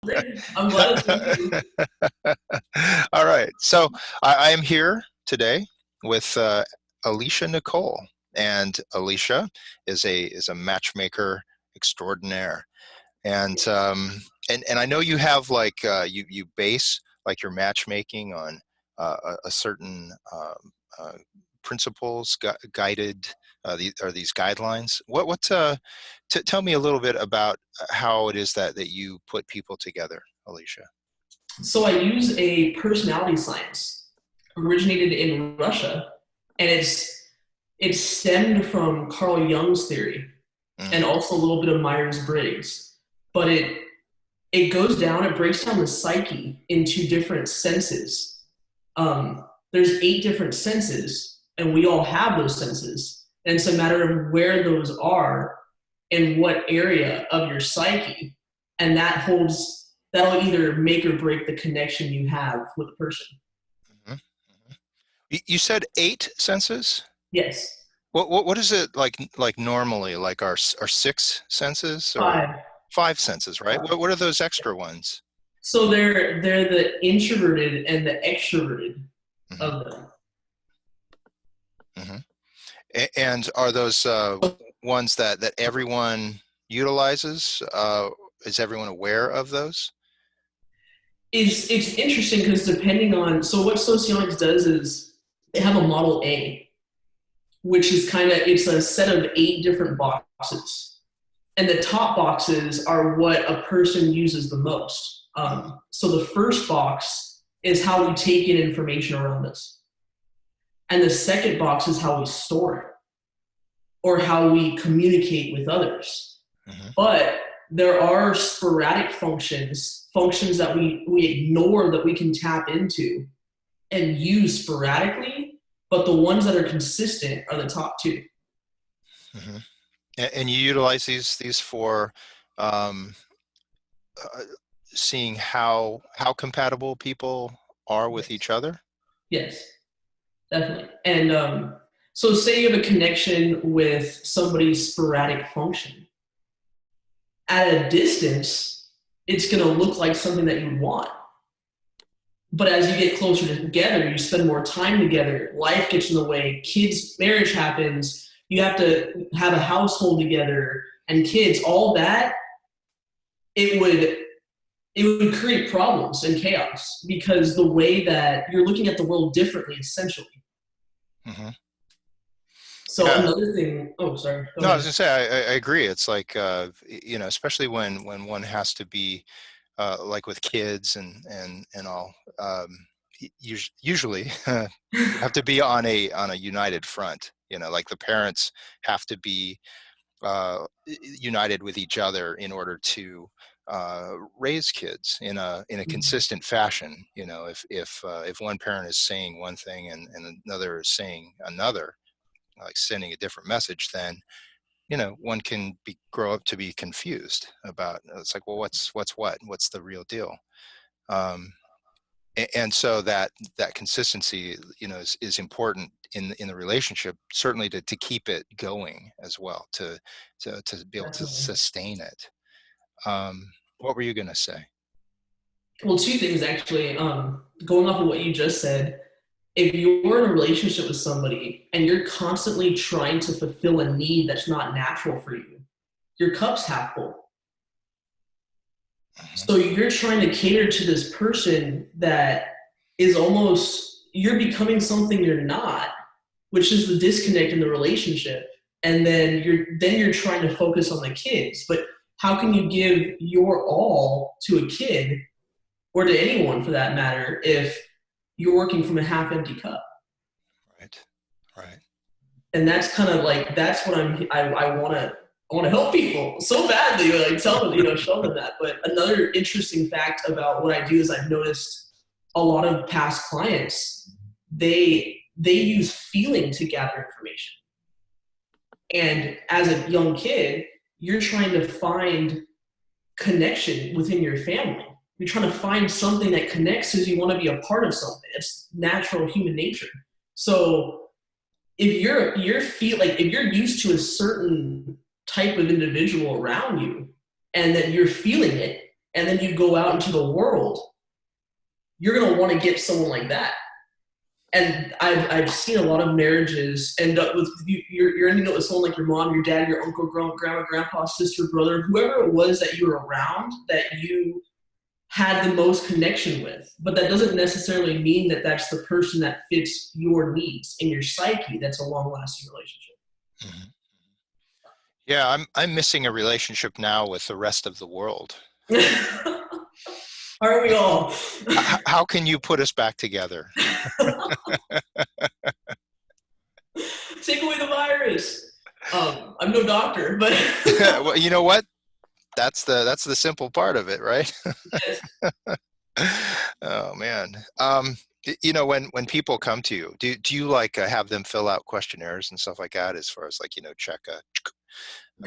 I'm glad to meet you. All right. So I am here today with Alicia Nicole, and Alicia is a matchmaker extraordinaire. And and I know you have like you base like your matchmaking on a certain uh, principles guided. Are these guidelines? Tell me a little bit about how it is that you put people together, Alicia. So I use a personality science originated in Russia, and it's stemmed from Carl Jung's theory and Mm-hmm. also a little bit of Myers-Briggs. But it breaks down the psyche into different senses. There's 8 different senses, and we all have those senses. And it's a matter of where those are in what area of your psyche, and that'll either make or break the connection you have with a person. Mm-hmm. You said 8 senses. Yes. What is it like normally? Like our 6 senses or 5. five senses, right? What are those extra ones? So they're the introverted and the extroverted Hmm. of them. Hmm. And are those ones that everyone utilizes? Is everyone aware of those? It's interesting because depending on, so what sociologics does is they have a model A, which is it's a set of 8 different boxes, and the top boxes are what a person uses the most. So the first box is how we take in information around us, and the second box is how we store it or how we communicate with others. Hmm. But there are sporadic functions that we ignore that we can tap into and use sporadically, but the ones that are consistent are the top 2. Hmm. And you utilize these for um, uh, seeing how compatible people are with Yes. each other. Yes, definitely. And so say you have a connection with somebody's sporadic function. At a distance, it's going to look like something that you want. But as you get closer together, you spend more time together, life gets in the way, kids, marriage happens, you have to have a household together and kids, all that, it would it would create problems and chaos because the way that you're looking at the world differently, essentially. Hmm. So Yeah. another thing, oh, sorry, go No, I was ahead. gonna say I agree. It's like especially when one has to be like with kids and all. Usually, you have to be on a united front. Like the parents have to be united with each other in order to raise kids in a consistent fashion. If one parent is saying one thing and another is saying another, like sending a different message, then one can grow up to be confused about. It's like, well, what's the real deal? um, and so that consistency is important in the relationship, certainly to keep it going as well, to be able to Definitely. sustain it. What were you going to say? Well, 2 things actually. Going off of what you just said, if you're in a relationship with somebody and you're constantly trying to fulfill a need that's not natural for you, your cup's half full. Hmm. So you're trying to cater to this person that is almost, you're becoming something you're not, which is the disconnect in the relationship. And then you're trying to focus on the kids. But how can you give your all to a kid or to anyone for that matter if you're working from a half empty cup? Right, right. And that's kind of like that's what I want to help people so badly, like tell them, show them that. But another interesting fact about what I do is I've noticed a lot of past clients, they use feeling to gather information. And as a young kid, you're trying to find connection within your family. You're trying to find something that connects because you want to be a part of something. It's natural human nature. So if you're used to a certain type of individual around you and that you're feeling it, and then you go out into the world, you're going to want to get someone like that. And I've seen a lot of marriages end up with you're ending up with someone like your mom, your dad, your uncle, grandma, grandpa, sister, brother, whoever it was that you were around that you had the most connection with. But that doesn't necessarily mean that that's the person that fits your needs and your psyche. That's a long lasting relationship. Hmm. Yeah, I'm missing a relationship now with the rest of the world. Aren't we all? How can you put us back together? Take away the virus. I'm no doctor, but Well, you know what? That's the simple part of it, right? yes. Oh man. When people come to you, do you like have them fill out questionnaires and stuff like that, as far as like check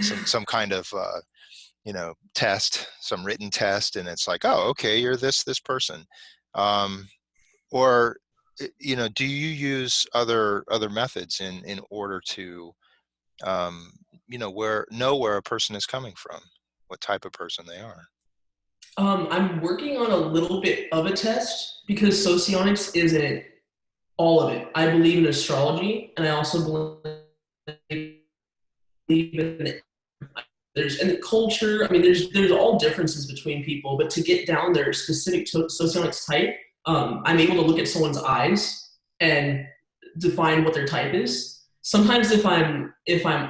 some kind of test, some written test, and it's like, oh, okay, you're this person, um, or do you use other methods in order to um, know where a person is coming from, what type of person they are? I'm working on a little bit of a test because socionics isn't all of it. I believe in astrology, and I also believe in there's and the culture. I mean, there's all differences between people, but to get down their specific socionics type, I'm able to look at someone's eyes and define what their type is. Sometimes if I'm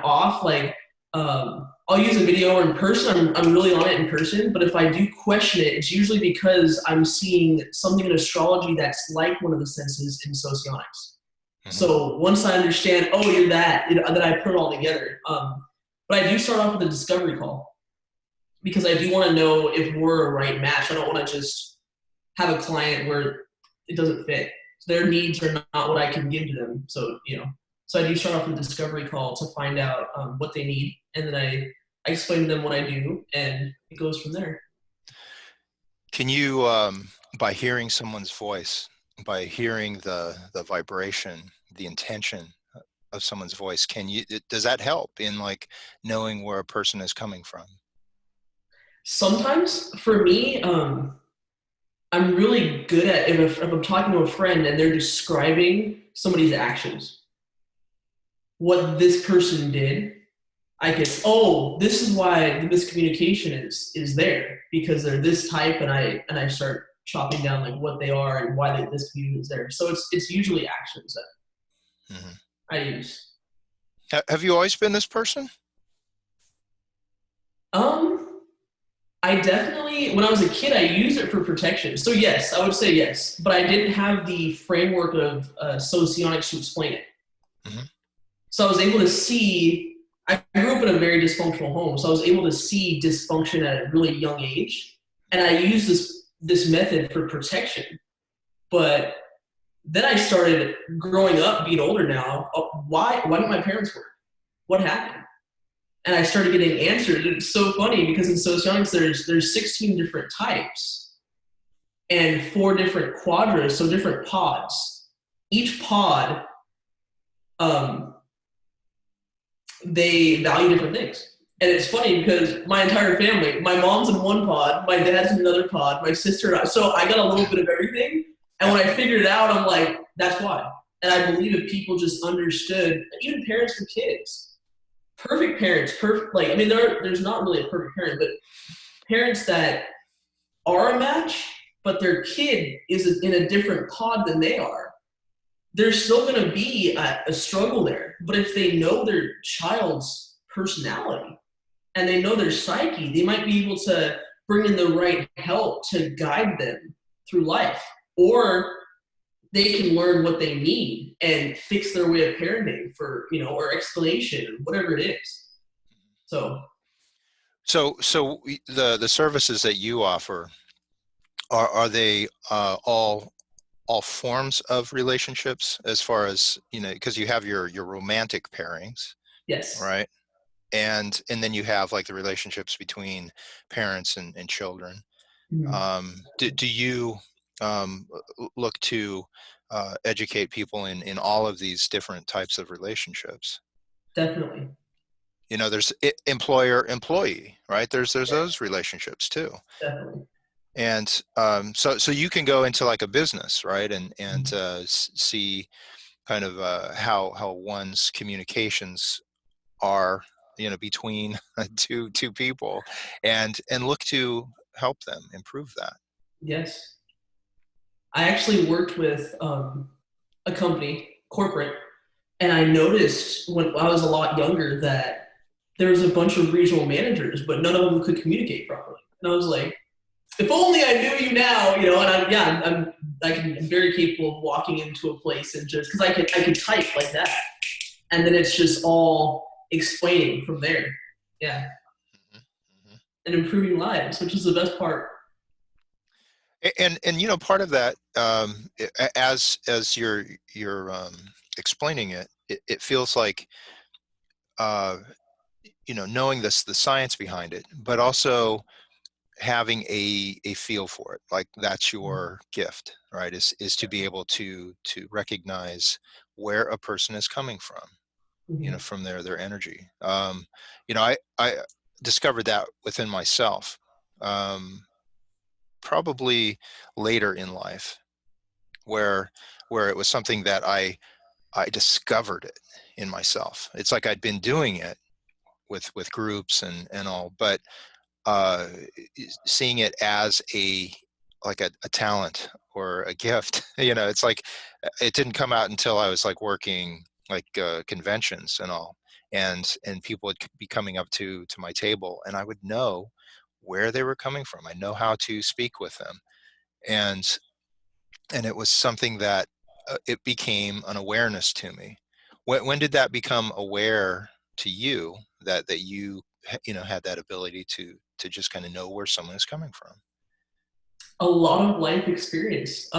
off, like I'll use a video or in person. I'm really on it in person, but if I do question it, it's usually because I'm seeing something in astrology that's like one of the senses in socionics. Hmm. So once I understand, oh, you're that, then I put it all together. But I do start off with a discovery call because I do want to know if we're a right match. I don't want to just have a client where it doesn't fit. Their needs are not what I can give to them. So I do start off with a discovery call to find out what they need, and then I explain to them what I do, and it goes from there. Can you, by hearing someone's voice, by hearing the vibration, the intention of someone's voice, does that help in like knowing where a person is coming from? Sometimes for me, I'm really good at if I'm talking to a friend and they're describing somebody's actions, what this person did. I can, oh, this is why the miscommunication is there because they're this type, and I start chopping down like what they are and why this community is there. So it's usually actions that Hmm. I use. Have you always been this person? Um, I definitely, when I was a kid, I used it for protection. So yes, I would say yes, but I didn't have the framework of socionics to explain it. Hmm. So I was able to see. I grew up in a very dysfunctional home, so I was able to see dysfunction at a really young age, and I used this method for protection. But then I started growing up, being older now. Why didn't my parents work? What happened? And I started getting answers. It's so funny because in sociology there's 16 different types and 4 different quadrants, so different pods. Each pod, um, they value different things. And it's funny because my entire family, my mom's in one pod, my dad's in another pod, my sister and I. So I got a little bit of everything. And Yeah. when I figured it out, I'm like, that's why. And I believe if people just understood, even parents with kids, perfect parents, perfect, like, I mean, there's not really a perfect parent, but parents that are a match, but their kid is in a different pod than they are, there's still going to be a struggle there. But if they know their child's personality and they know their psyche, they might be able to bring in the right help to guide them through life. Or they can learn what they need and fix their way of parenting or explanation, whatever it is. So, So the services that you offer, are they all forms of relationships, as far as because you have your romantic pairings, yes. right? And then you have like the relationships between parents and children. Mhm. Do you look to educate people in all of these different types of relationships? Definitely. There's employer employee, right? There's Yeah, those relationships too. definitely. And so you can go into like a business, right? And Mhm. see kind of how one's communications are, between two people, and look to help them improve that. Yes. I actually worked with a company, corporate, and I noticed when I was a lot younger that there was a bunch of regional managers, but none of them could communicate properly. And I was like, if only I knew you now, and I'm very capable of walking into a place and just because I can type like that, and then it's just all explaining from there. Yeah, Mhm, mhm. and improving lives, which is the best part. And part of that, as you're explaining it feels like uh, knowing the science behind it, but also having a feel for it, like that's your gift, right? Is to be able to recognize where a person is coming from, Mm-hmm. from their energy. I discovered that within myself, um, probably later in life, where it was something that I discovered it in myself. It's like I'd been doing it with groups and all, but uh, seeing it as like a talent or a gift. It's like it didn't come out until I was like working like conventions and all, and people would be coming up to my table, and I would know where they were coming from. I know how to speak with them, and it was something that it became an awareness to me. When did that become aware to you, that you had that ability to just kind of know where someone is coming from? A lot of life experience,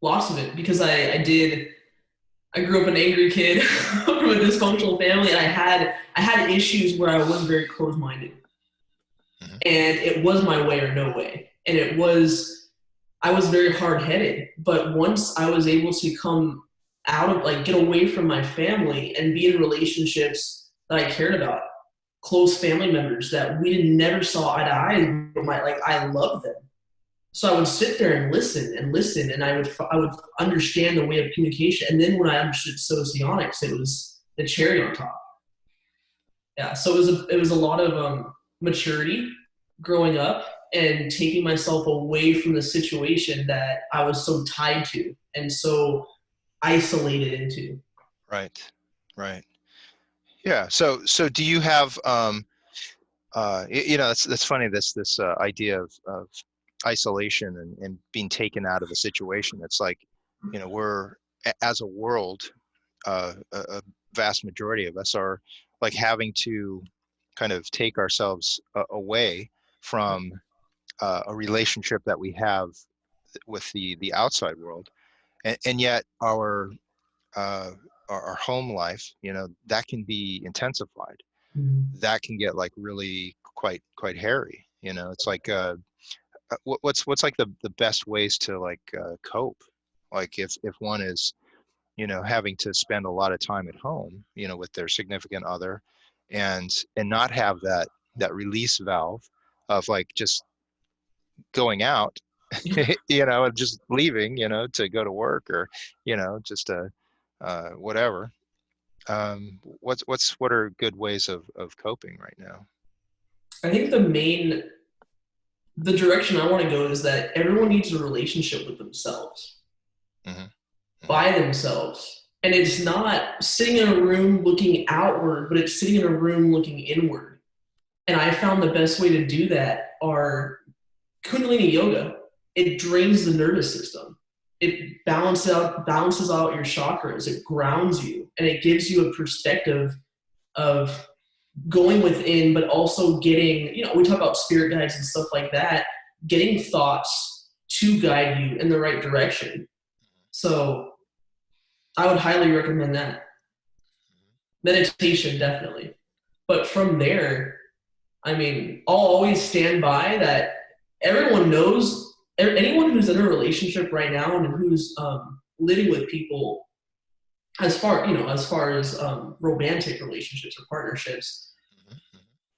lots of it, because I grew up an angry kid from a dysfunctional family, and I had issues where I was very closed minded, Hmm. and it was my way or no way, and I was very hard headed. But once I was able to come out of like get away from my family and be in relationships that I cared about, close family members that we never saw eye to eye, but I loved them. So I would sit there and listen, and I would understand the way of communication. And then when I understood socionics, it was the cherry on top. Yeah, so it was a lot of maturity growing up and taking myself away from the situation that I was so tied to and so isolated into. Right, right. Yeah. So do you have that's funny, this idea of isolation and being taken out of a situation. It's like, we're as a world, a vast majority of us are like having to kind of take ourselves away from a relationship that we have with the outside world, and yet uh, our home life, that can be intensified. Mhm. That can get like really quite hairy. It's like what's like the best ways to like cope, like if one is having to spend a lot of time at home, with their significant other, and not have that release valve of like just going out, and just leaving, to go to work, or just whatever. What are good ways of coping right now? I think the direction I want to go is that everyone needs a relationship with themselves, Hmm. Hmm. by themselves. And it's not sitting in a room looking outward, but it's sitting in a room looking inward. And I found the best way to do that are Kundalini yoga. It drains the nervous system. It balances out your chakras. It grounds you, and it gives you a perspective of going within, but also getting. We talk about spirit guides and stuff like that. Getting thoughts to guide you in the right direction. So I would highly recommend that. Meditation, definitely. But from there, I mean, I'll always stand by that everyone knows, anyone who's in a relationship right now and who's living with people, as far as romantic relationships or partnerships, Mhm.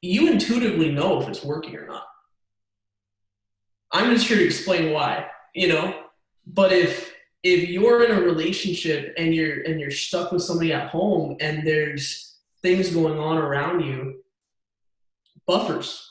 you intuitively know if it's working or not. I'm just here to explain why, you know. But if you're in a relationship and you're stuck with somebody at home and there's things going on around you, buffers.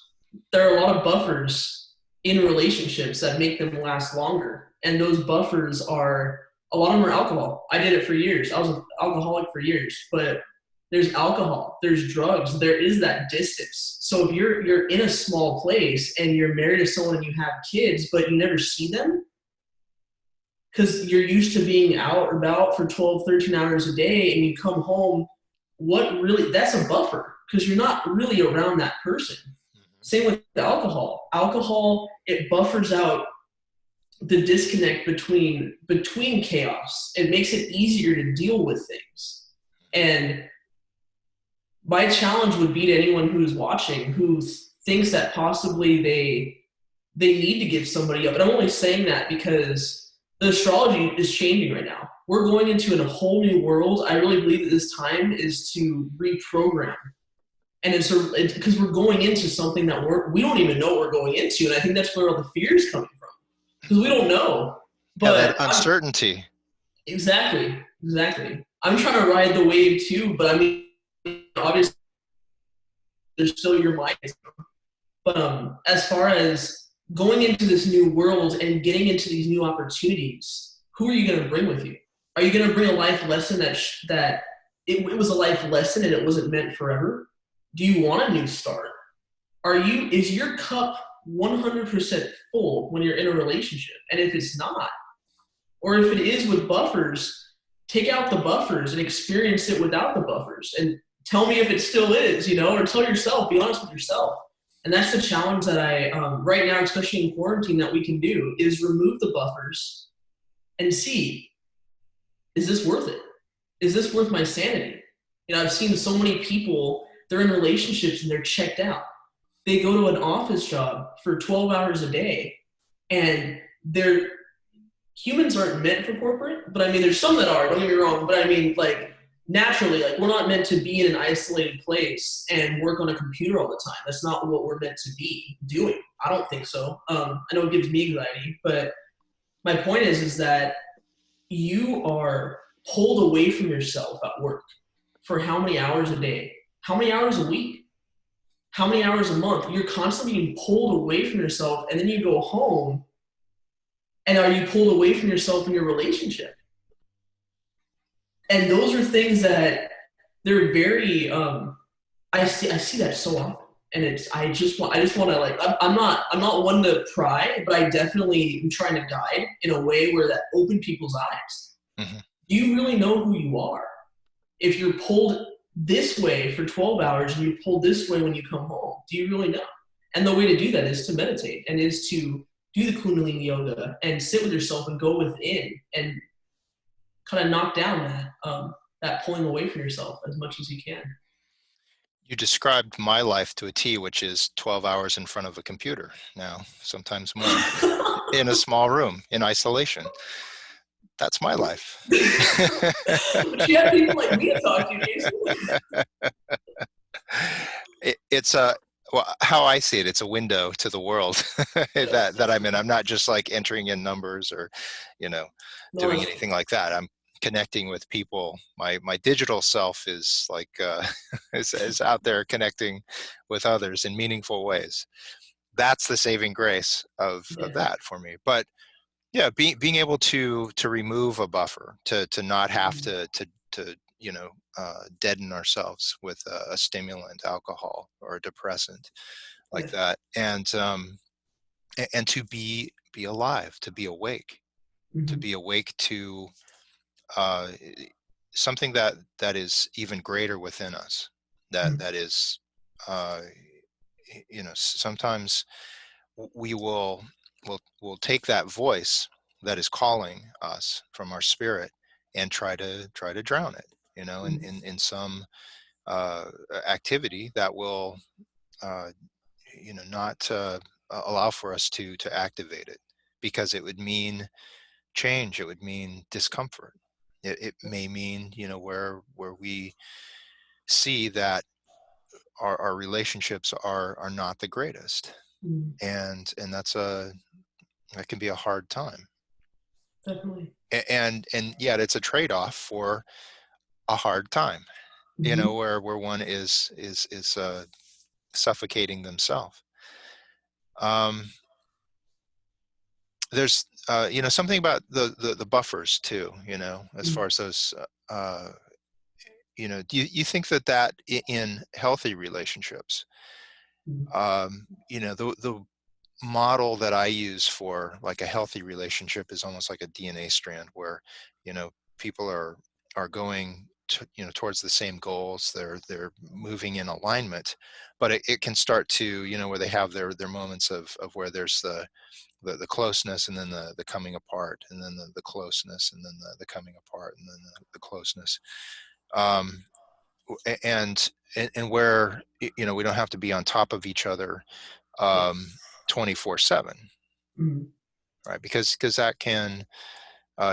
There are a lot of buffers in relationships that make them last longer. And those buffers are a lot of them are alcohol. I did it for years. I was an alcoholic for years, but there's alcohol, there's drugs, there is that distance. So if you're in a small place and you're married to someone and you have kids, but you never see them, because you're used to being out or about for 12, 13 hours a day and you come home, what really, that's a buffer because you're not really around that person. Same with the alcohol. Alcohol, it buffers out the disconnect between chaos. It makes it easier to deal with things. And my challenge would be to anyone who's watching who thinks that possibly they need to give somebody up. And I'm only saying that because the astrology is changing right now. We're going into a whole new world. I really believe that this time is to reprogram. And it's because we're going into something that we don't even know what we're going into. And I think that's where all the fear is coming from because we don't know. Yeah, that But uncertainty. exactly. I'm trying to ride the wave too, but I mean, obviously, there's still your mind. But as far as going into this new world and getting into these new opportunities, who are you going to bring with you? Are you going to bring a life lesson that it was a life lesson and it wasn't meant forever? Do you want a new start? Is your cup 100% full when you're in a relationship? And if it's not, or if it is with buffers, take out the buffers and experience it without the buffers and tell me if it still is, or tell yourself, be honest with yourself. And that's the challenge that right now, especially in quarantine, that we can do is remove the buffers and see, is this worth it? Is this worth my sanity? I've seen so many people, they're in relationships and they're checked out. They go to an office job for 12 hours a day and they're humans aren't meant for corporate, but I mean, there's some that are, don't get me wrong, but I mean, like, naturally, like, we're not meant to be in an isolated place and work on a computer all the time. That's not what we're meant to be doing. I don't think so. I know it gives me anxiety, but my point is that you are pulled away from yourself at work for how many hours a day? How many hours a week? How many hours a month? You're constantly being pulled away from yourself, and then you go home, and are you pulled away from yourself in your relationship? And those are things that they're very. I see that so often, and I just want to like. I'm not one to pry, but I definitely am trying to guide in a way where that open people's eyes. Hmm. Do you really know who you are? If you're pulled this way for 12 hours and you're pulled this way when you come home, do you really know? And the way to do that is to meditate and is to do the Kundalini yoga and sit with yourself and go within and kind of knock down that pulling away from yourself as much as you can. You described my life to a T, which is 12 hours in front of a computer now, sometimes more, in a small room in isolation. That's my life. But you have people like me to talk to, Jason. It's a well, how I see it, it's a window to the world that I'm in. I'm not just like entering in numbers or, you know, No, doing anything like that. I'm connecting with people. My digital self is like is out there connecting with others in meaningful ways. That's the saving grace of yeah. that for me. But yeah, being able to remove a buffer, to not have to deaden ourselves with a stimulant, alcohol or a depressant like Yeah. that, and to be alive, to be awake, Mm-hmm. to uh, something that is even greater within us. That is, uh, sometimes we will take that voice that is calling us from our spirit and try to drown it, in some activity that will uh, not allow for us to activate it, because it would mean change, it would mean discomfort, It may mean, where we see that our relationships are not the greatest, Mm, and that can be a hard time. definitely. And yet it's a trade-off for a hard time, Hmm. where one is suffocating themselves. Um, there's something about the buffers too, as far as those do you think that in healthy relationships, the model that I use for like a healthy relationship is almost like a DNA strand where, you know, people are going to, towards the same goals. They're moving in alignment, but it can start to, where they have their moments of where there's the closeness, and then the coming apart, and then the closeness, and then the coming apart, and then the closeness. Um, and where, we don't have to be on top of each other um, 24/7, Mm, right? Because that can,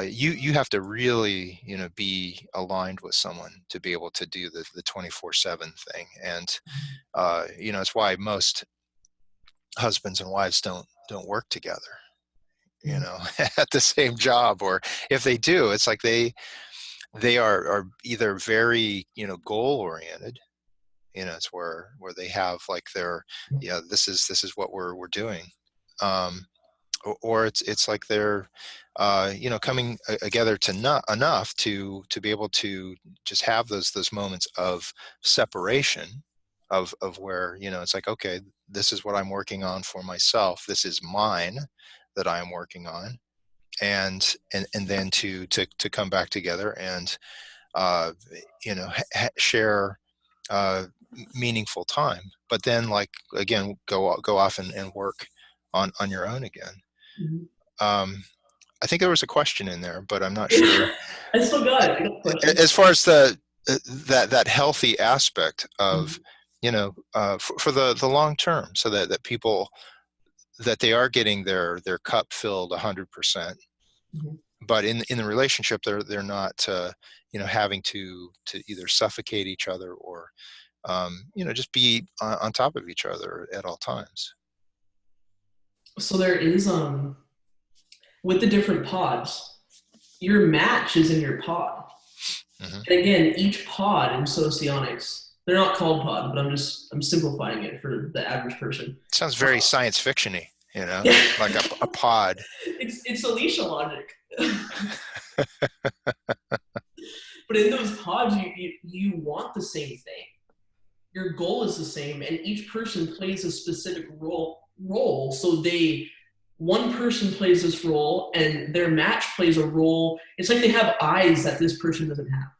you have to really, be aligned with someone to be able to do the 24/7 thing. And it's why most husbands and wives don't work together, mm, at the same job. Or if they do, it's like they are either very, goal oriented. It's where they have like their, yeah, this is what we're doing. um or it's like they're coming together to not enough to be able to just have those moments of separation, of where, it's like, okay, this is what I'm working on for myself, this is mine that I am working on. And then to come back together and uh share uh meaningful time, but then, like, again, go off and work on your own again. mm. um I think there was a question in there, but I'm not sure. I still got it. I got a question. As far as that healthy aspect of, Mm, for the long term, so that people, that they are getting their cup filled 100%, mhm. but in the relationship, they're not having to either suffocate each other, or just be on top of each other at all times. So there is with the different pods, your match is in your pod. Hmm. And again, each pod in socionics, they're not called pod, but I'm simplifying it for the average person. Sounds very science fictiony, Yeah, like a pod. it's Alicia logic. But in those pods, you want the same thing. Your goal is the same, and each person plays a specific role. So one person plays this role, and their match plays a role. It's like they have eyes that this person doesn't have,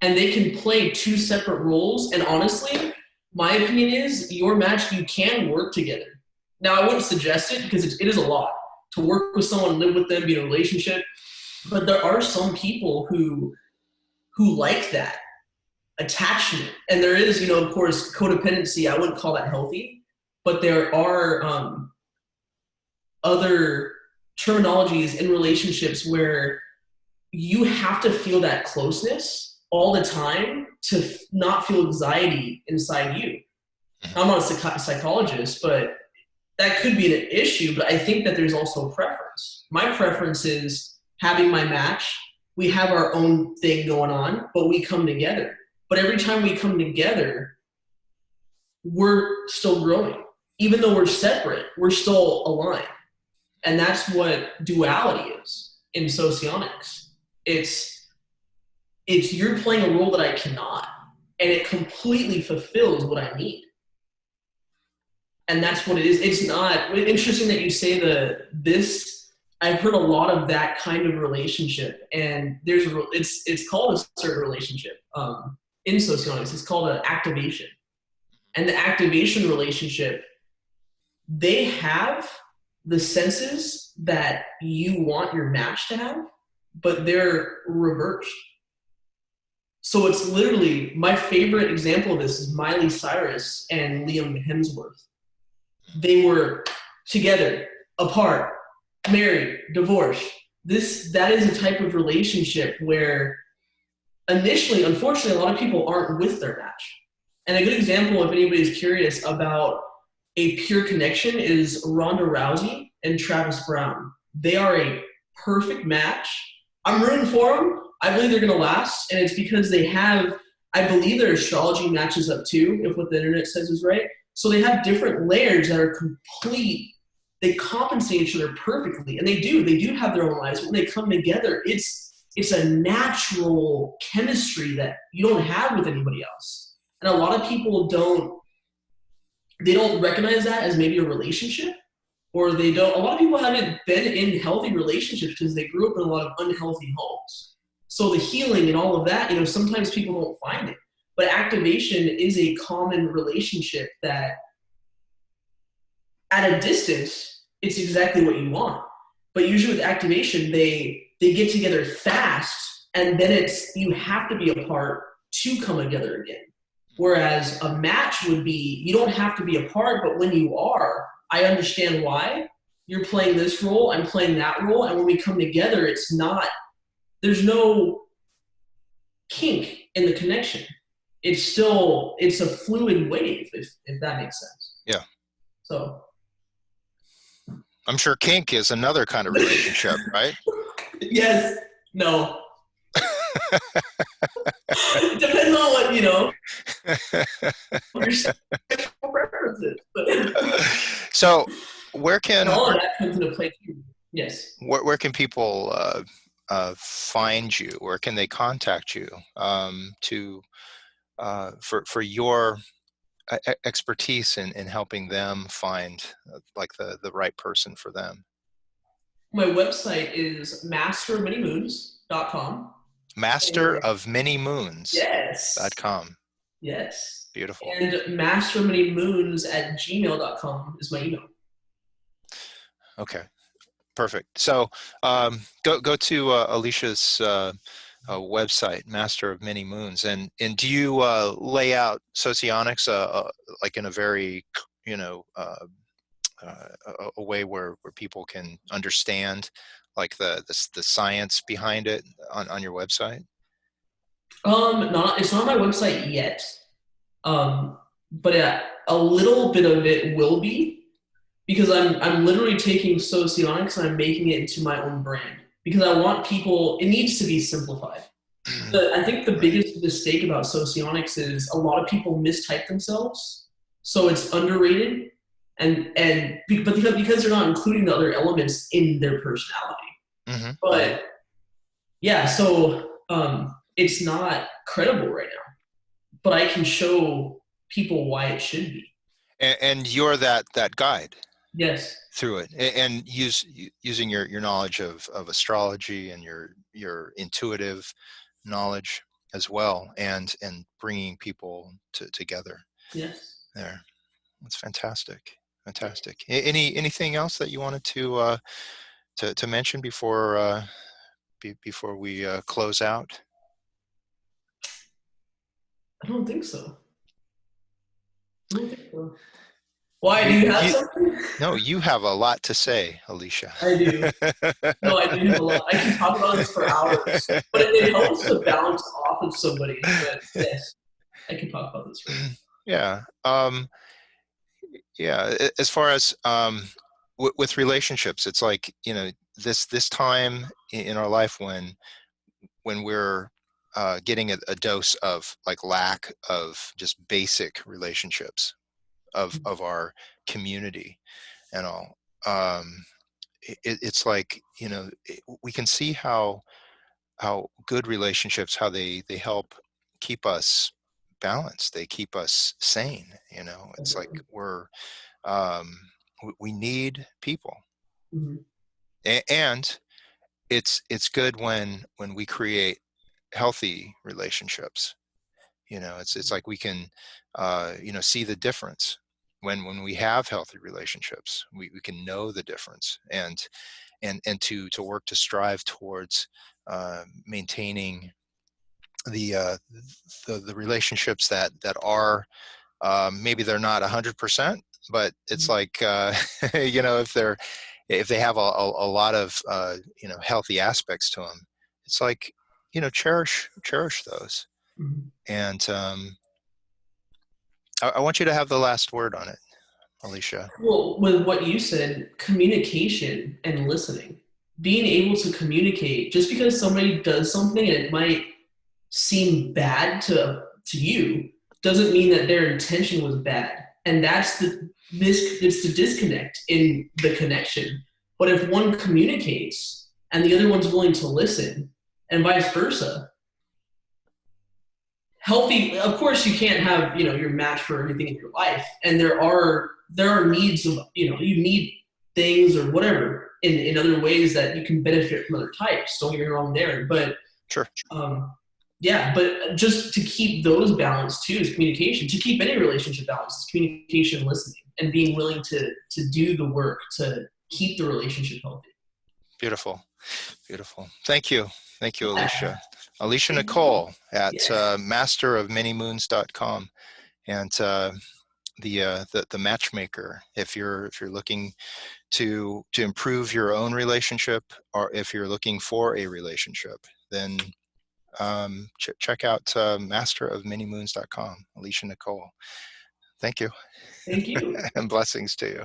and they can play two separate roles. And honestly, my opinion is your match, you can work together. Now, I wouldn't suggest it because it is a lot to work with someone, live with them, be in a relationship. But there are some people who like that attachment. And there is, of course, codependency. I wouldn't call that healthy, but there are other terminologies in relationships where you have to feel that closeness all the time to not feel anxiety inside you. Mhm. I'm not a psychologist, but that could be an issue. But I think that there's also a preference. My preference is having my match. We have our own thing going on, but we come together. But every time we come together, we're still growing. Even though we're separate, we're still aligned. And that's what duality is in socionics. It's it's you're playing a role that I cannot, and it completely fulfills what I need. And that's what it is. It's not interesting that you say this. I've heard a lot of that kind of relationship, and it's called a certain relationship in socionics. It's called an activation, and the activation relationship, they have the senses that you want your match to have, but they're reversed. So it's literally my favorite example of this is Miley Cyrus and Liam Hemsworth. They were together, apart, married, divorced. that is a type of relationship where initially, unfortunately, a lot of people aren't with their match. And a good example, if anybody's curious about a pure connection, is Ronda Rousey and Travis Brown. They are a perfect match. I'm rooting for them. I believe they're going to last, and it's because they have, I believe their astrology matches up too, if what the internet says is right. So they have different layers that are complete. They compensate each other perfectly, and they do. They do have their own lives. When they come together, it's a natural chemistry that you don't have with anybody else. And a lot of people don't recognize that as maybe a relationship, or they don't. A lot of people haven't been in healthy relationships because they grew up in a lot of unhealthy homes. So the healing and all of that, sometimes people don't find it. But activation is a common relationship that at a distance, it's exactly what you want. But usually with activation, they get together fast, and then it's you have to be apart to come together again. Whereas a match would be you don't have to be apart, but when you are, I understand why you're playing this role, I'm playing that role, and when we come together, there's no kink in the connection. It's a fluid wave, if that makes sense. Yeah. So I'm sure kink is another kind of relationship, right? yes, no. It depends on your sexual preferences. So where And can all of that comes into play too. Yes. where can people find you? Where can they contact you to for your expertise in helping them find like the right person for them? My website is masterofmanymoons.com. And yes. Masterofmanymoons.com. Yes. Beautiful. And masterofmanymoons@gmail.com is my email. Okay. Perfect. So go to Alicia's website, Master of Many Moons, and do you lay out socionics like in a very a way where people can understand like the science behind it on your website? Not it's not on my website yet. But a little bit of it will be because I'm literally taking socionics and I'm making it into my own brand because I want people. It needs to be simplified. I think the Right. biggest mistake about socionics is a lot of people mistype themselves, so it's underrated, but because they're not including the other elements in their personality. Mm-hmm. But yeah, so it's not credible right now, but I can show people why it should be. And you're that guide Yes. through it, and using your knowledge of astrology and your intuitive knowledge as well, and bringing people together Yes. there. That's fantastic. Fantastic. Anything else that you wanted to mention before we close out? I don't think so. I don't think so. Why? Do You you have you something? no, you have a lot to say, Alicia. I do. No, I do have a lot. I can talk about this for hours, but it helps to bounce off of somebody. But yes, I can talk about this for. Yeah. Yeah. As far as with relationships, it's like this time in our life when we're getting a dose of like lack of just basic relationships of our community and all. It's like we can see how good relationships, how they help keep us balanced, they keep us sane. It's like um, we need people, Mm-hmm. and it's good when we create healthy relationships. It's like we can see the difference when we have healthy relationships. We can know the difference, and to work to strive towards maintaining the the relationships that are maybe they're not 100%, but it's like if they're if they have a lot of healthy aspects to them, it's like, cherish those. Mhm. And I want you to have the last word on it, Alicia. Well, with what you said, communication and listening, being able to communicate, just because somebody does something and it might seem bad to you, doesn't mean that their intention was bad. And that's it's the disconnect in the connection. But if one communicates and the other one's willing to listen, and vice versa, healthy, of course you can't have your match for everything in your life, and there are needs of you need things or whatever in other ways that you can benefit from other types. Don't get me wrong there, but Sure. um yeah, but just to keep those balanced too is communication. To keep any relationship balanced is communication, listening, and being willing to do the work to keep the relationship healthy. Beautiful. Beautiful. Thank you. Thank you, Yeah, Alicia. Alicia thank you. Nicole at Yes, masterofmanymoons.com. And the matchmaker, if you're looking to improve your own relationship, or if you're looking for a relationship, then check out masterofmanymoons.com. Alicia Nicole. Thank you. thank you. And blessings to you.